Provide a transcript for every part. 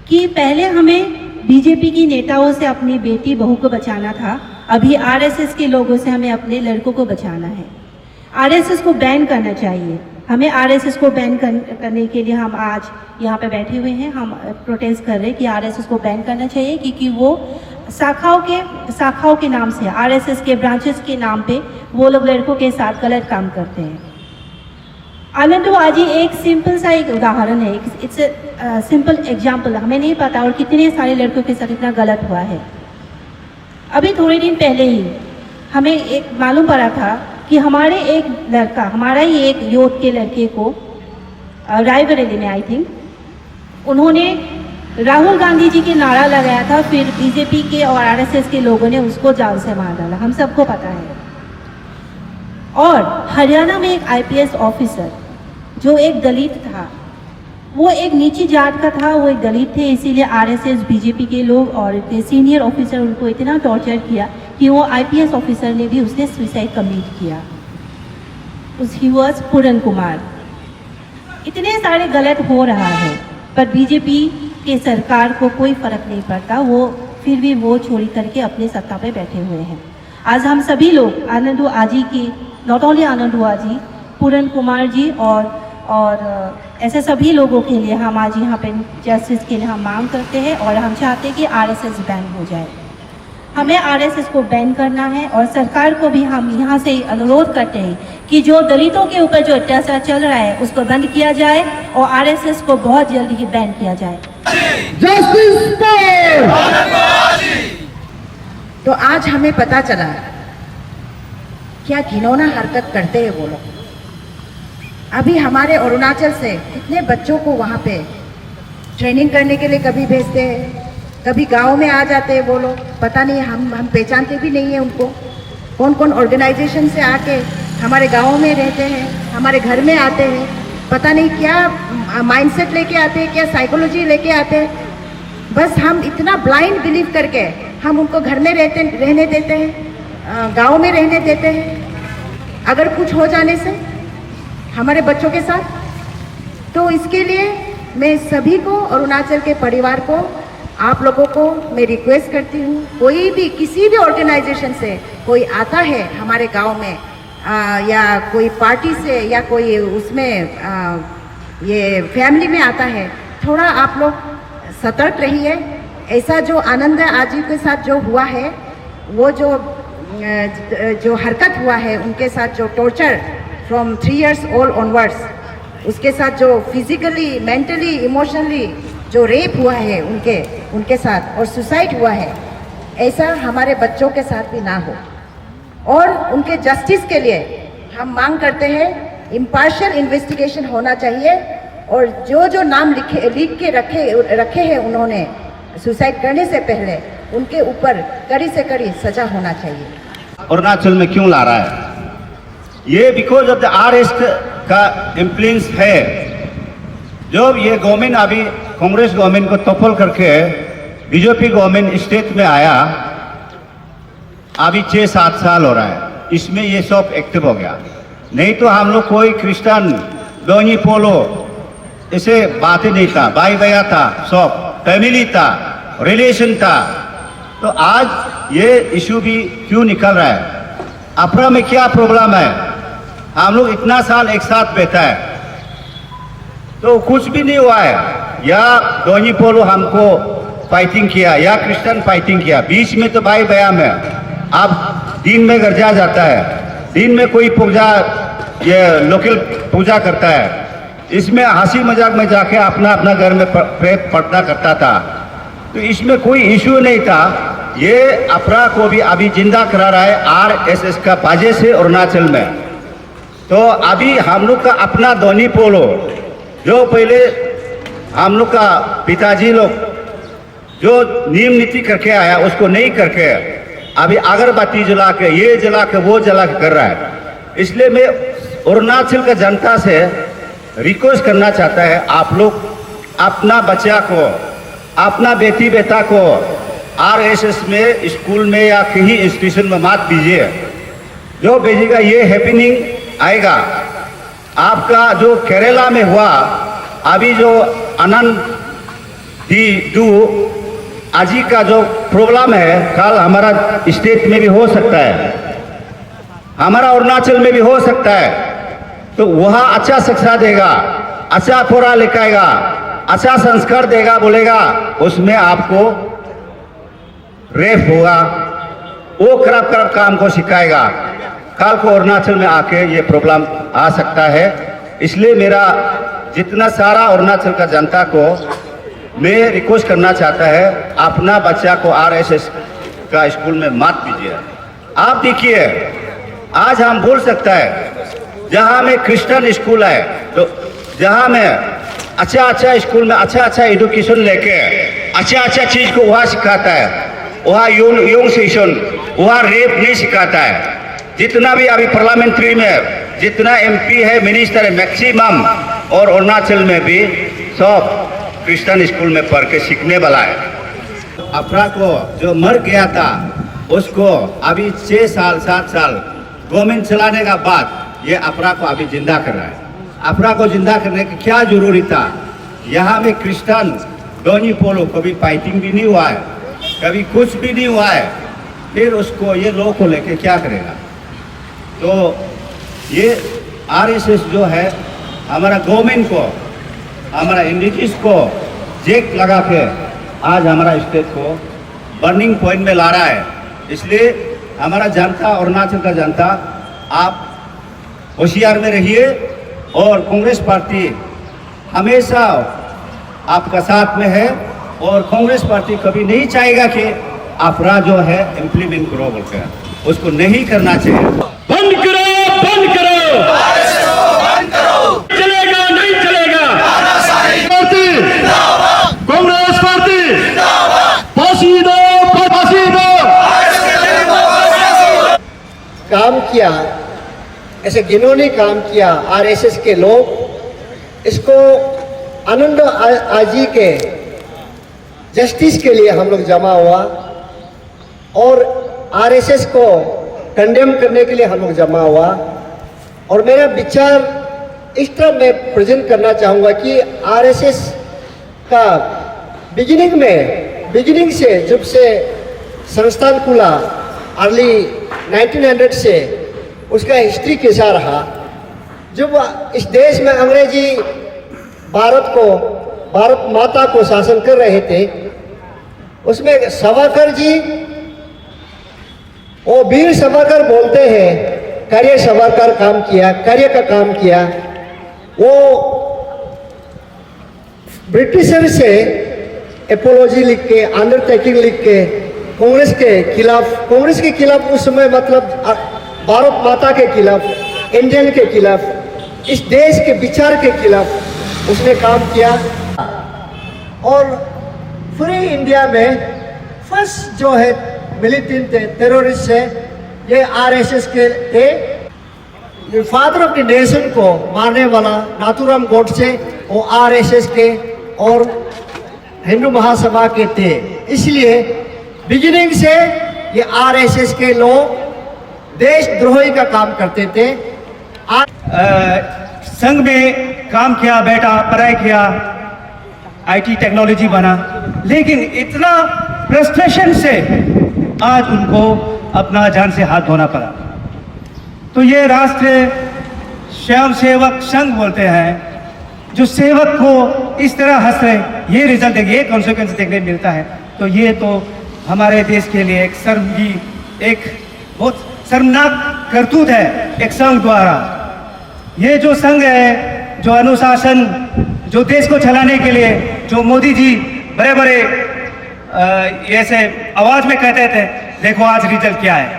कि पहले हमें बीजेपी की नेताओं से अपनी बेटी बहू को बचाना था, अभी आरएसएस के लोगों से हमें अपने लड़कों को बचाना है। आरएसएस को बैन करना चाहिए। हमें आरएसएस को बैन करने के लिए हम आज यहाँ पे बैठे हुए हैं। हम प्रोटेस्ट कर रहे हैं कि आरएसएस को बैन करना चाहिए, क्योंकि वो शाखाओं के नाम से, आरएसएस के ब्रांचेस के नाम पे वो लोग लड़कों के साथ गलत काम करते हैं। आनंद आजी एक सिंपल सा एक उदाहरण है, इट्स सिंपल एग्जाम्पल। हमें नहीं पता और कितने सारे लड़कों के साथ इतना गलत हुआ है। अभी थोड़े दिन पहले ही हमें एक मालूम पड़ा था कि हमारे एक लड़का, हमारा ही एक यूथ के लड़के को रायबरेली में आई थिंक उन्होंने राहुल गांधी जी के नारा लगाया था, फिर बीजेपी के और आरएसएस के लोगों ने उसको जान से मार डाला, हम सबको पता है। और हरियाणा में एक आईपीएस ऑफिसर जो एक दलित था, वो एक नीची जात का था, वो एक दलित थे, इसीलिए आरएसएस बीजेपी के लोग और सीनियर ऑफिसर उनको इतना टॉर्चर किया कि वो आईपीएस ऑफिसर ने भी उसने सुसाइड कमिट किया। ही वाज पूरन कुमार। इतने सारे गलत हो रहा है, पर बीजेपी के सरकार को कोई फर्क नहीं पड़ता, वो फिर भी वो चोरी करके अपने सत्ता पे बैठे हुए हैं। आज हम सभी लोग आनंद आजी की, नॉट ओनली आनंद आजी, पूरन कुमार जी और ऐसे सभी लोगों के लिए हम आज यहाँ पे जस्टिस के लिए हम मांग करते हैं और हम चाहते हैं कि आरएसएस बैन हो जाए। हमें आरएसएस को बैन करना है और सरकार को भी हम यहाँ से अनुरोध करते हैं कि जो दलितों के ऊपर जो अत्याचार चल रहा है उसको बंद किया जाए और आरएसएस को बहुत जल्दी ही बैन किया जाए। जस्टिस तो आज हमें पता चला क्या घिनौना हरकत करते हैं वो लोग। अभी हमारे अरुणाचल से कितने बच्चों को वहाँ पे ट्रेनिंग करने के लिए कभी भेजते हैं, कभी गांव में आ जाते हैं वो लोग, पता नहीं हम पहचानते भी नहीं है उनको। कौन कौन ऑर्गेनाइजेशन से आके हमारे गांव में रहते हैं, हमारे घर में आते हैं, पता नहीं क्या माइंडसेट लेके आते हैं, क्या साइकोलॉजी लेके आते हैं। बस हम इतना ब्लाइंड बिलीव करके हम उनको घर में रहने देते हैं, गाँव में रहने देते हैं। अगर कुछ हो जाने से हमारे बच्चों के साथ, तो इसके लिए मैं सभी को, अरुणाचल के परिवार को, आप लोगों को मैं रिक्वेस्ट करती हूँ, कोई भी किसी भी ऑर्गेनाइजेशन से कोई आता है हमारे गांव में या कोई पार्टी से या कोई उसमें ये फैमिली में आता है, थोड़ा आप लोग सतर्क रहिए। ऐसा जो आनंद आजी के साथ जो हुआ है, वो जो हरकत हुआ है उनके साथ, जो torture from 3 years old onwards, उसके साथ जो फिजिकली, मेंटली, इमोशनली जो रेप हुआ है उनके साथ और सुसाइड हुआ है, ऐसा हमारे बच्चों के साथ भी ना हो। और उनके जस्टिस के लिए हम मांग करते हैं, इम्पार्शियल इन्वेस्टिगेशन होना चाहिए और जो नाम लिख के रखे हैं उन्होंने सुसाइड करने से पहले, उनके ऊपर कड़ी से कड़ी सजा होना चाहिए। अरुणाचल में क्यों ला रहा है ये? बिकॉज ऑफ द आरएसएस का इन्फ्लुएंस है। जब ये गवर्नमेंट अभी कांग्रेस गवर्नमेंट को टॉपल करके बीजेपी गवर्नमेंट स्टेट में आया, अभी 6-7 साल हो रहा है, इसमें ये सब एक्टिव हो गया। नहीं तो हम लोग कोई क्रिश्चियन दोनी पोलो ऐसे बातें नहीं था, भाई भैया था, सब फैमिली था, रिलेशन था। तो आज ये इशू भी क्यों निकल रहा है? अपना में क्या प्रॉब्लम है? हम लोग इतना साल एक साथ बैठा है तो कुछ भी नहीं हुआ है। या दोनी पोलो हमको फाइटिंग किया या क्रिश्चियन फाइटिंग किया, बीच में तो भाई भैया में। अब दिन में गर्जा जाता है, दिन में कोई पूजा, ये लोकल पूजा करता है, इसमें हंसी मजाक में जाके अपना अपना घर में पढ़ना करता था। तो इसमें कोई इशू नहीं था। ये अपराध को भी अभी जिंदा करा रहा है आरएसएस का वजह से अरुणाचल में। तो अभी हम लोग का अपना दोनी पोलो, जो पहले हम लोग का पिताजी लोग जो नियम नीति करके आया उसको नहीं करके अभी अगरबत्ती जला के, ये जला के, वो जला के कर रहा है। इसलिए मैं अरुणाचल का जनता से रिक्वेस्ट करना चाहता है, आप लोग अपना बच्चा को, अपना बेटी बेटा को आरएसएस में, स्कूल में या कहीं इंस्टीट्यूशन में मत दीजिए। जो भेजेगा ये हैपनिंग आएगा। आपका जो केरला में हुआ, अभी जो ही डू आज ही का जो प्रॉब्लम है कल हमारा स्टेट में भी हो सकता है, हमारा अरुणाचल में भी हो सकता है। तो वहाँ अच्छा शिक्षा देगा, अच्छा पढ़ा लिखाएगा, अच्छा संस्कार देगा, बोलेगा उसमें आपको रेप होगा, वो खराब खराब काम को सिखाएगा, कल को अरुणाचल में आके ये प्रॉब्लम आ सकता है। इसलिए मेरा जितना सारा अरुणाचल का जनता को मैं रिक्वेस्ट करना चाहता है, अपना बच्चा को आरएसएस का स्कूल में मत दीजिए। आप देखिए आज हम बोल सकता है जहाँ में क्रिश्चियन स्कूल है, तो जहाँ में अच्छा स्कूल में अच्छा एजुकेशन लेके अच्छा चीज को वहाँ सिखाता है, वहाँ यंग सेशन, वहाँ रेप नहीं सिखाता है। जितना भी अभी पार्लियामेंट्री में जितना एमपी है, मिनिस्टर है, मैक्सिमम और अरुणाचल में भी सब क्रिश्चियन स्कूल में पढ़ के सीखने वाला है। अपरा को जो मर गया था उसको अभी 6 साल 7 साल गवर्नमेंट चलाने का बाद ये अपरा को अभी जिंदा कर रहा है। अपरा को जिंदा करने की क्या जरूरी था? यहाँ में क्रिश्चियन दोनी पोलो कभी फाइटिंग भी नहीं हुआ है, कभी कुछ भी नहीं हुआ है, फिर उसको ये लोग को लेके क्या करेगा? तो ये आरएसएस जो है हमारा गवर्नमेंट को, हमारा इंडिजियस को जेक लगा के आज हमारा स्टेट को बर्निंग पॉइंट में ला रहा है। इसलिए हमारा जनता, अरुणाचल का जनता, आप होशियार में रहिए और कांग्रेस पार्टी हमेशा आपका साथ में है और कांग्रेस पार्टी कभी नहीं चाहेगा कि अपराध जो है इम्प्लीमेंट करो बोलकर, उसको नहीं करना चाहिए। बंद करो, बंद करो, बंद करो, चलेगा नहीं चलेगा। पार्टी कांग्रेस पार्टी फांसी दो, फांसी दो। काम किया, ऐसे जिन्होंने काम किया आरएसएस के लोग, इसको आनंद आजी के जस्टिस के लिए हम लोग जमा हुआ और आरएसएस को कंडेम करने के लिए हम लोग जमा हुआ। और मेरा विचार इस तरह मैं प्रेजेंट करना चाहूँगा कि आरएसएस का बिगिनिंग से जब से संस्थान खुला अर्ली 1900 से उसका हिस्ट्री कैसा रहा। जब इस देश में अंग्रेजी भारत माता को शासन कर रहे थे, उसमें सावरकर जी, वो वीर सावरकर बोलते हैं, कार्य सावरकर काम किया, कार्य का काम किया। वो ब्रिटिशर से एपोलॉजी लिख के, अंडरटेकिंग लिख के कांग्रेस के खिलाफ उस समय मतलब भारत माता के खिलाफ, इंडियन के खिलाफ, इस देश के विचार के खिलाफ उसने काम किया। और पूरे इंडिया में फर्स्ट जो है मिलिटेंट थे, टेररिस्ट है, ये आरएसएस के थे। फादर ऑफ द नेशन को मारने वाला नाथुराम गोडसे वो आरएसएस के और हिंदू महासभा के थे। इसलिए बिगिनिंग से ये आरएसएस के लोग देशद्रोही का काम करते थे। संघ में काम किया, बेटा पढ़ाई किया, आईटी टेक्नोलॉजी बना, लेकिन इतना फ्रस्ट्रेशन से आज उनको अपना जान से हाथ धोना पड़ा। तो ये राष्ट्रीय स्वयं सेवक संघ बोलते हैं, जो सेवक को इस तरह हंस रहे, ये रिजल्ट देखिए, ये कॉन्सिक्वेंस देखने मिलता है। तो ये तो हमारे देश के लिए एक बहुत शर्मनाक करतूत है एक संघ द्वारा। ये जो संघ है, जो अनुशासन, जो देश को चलाने के लिए, जो मोदी जी बड़े बड़े ऐसे आवाज में कहते थे, देखो आज रिजल्ट क्या है।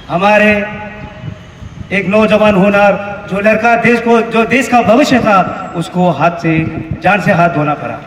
हमारे एक नौजवान होनहार जो लड़का देश का भविष्य था, उसको जान से हाथ धोना पड़ा।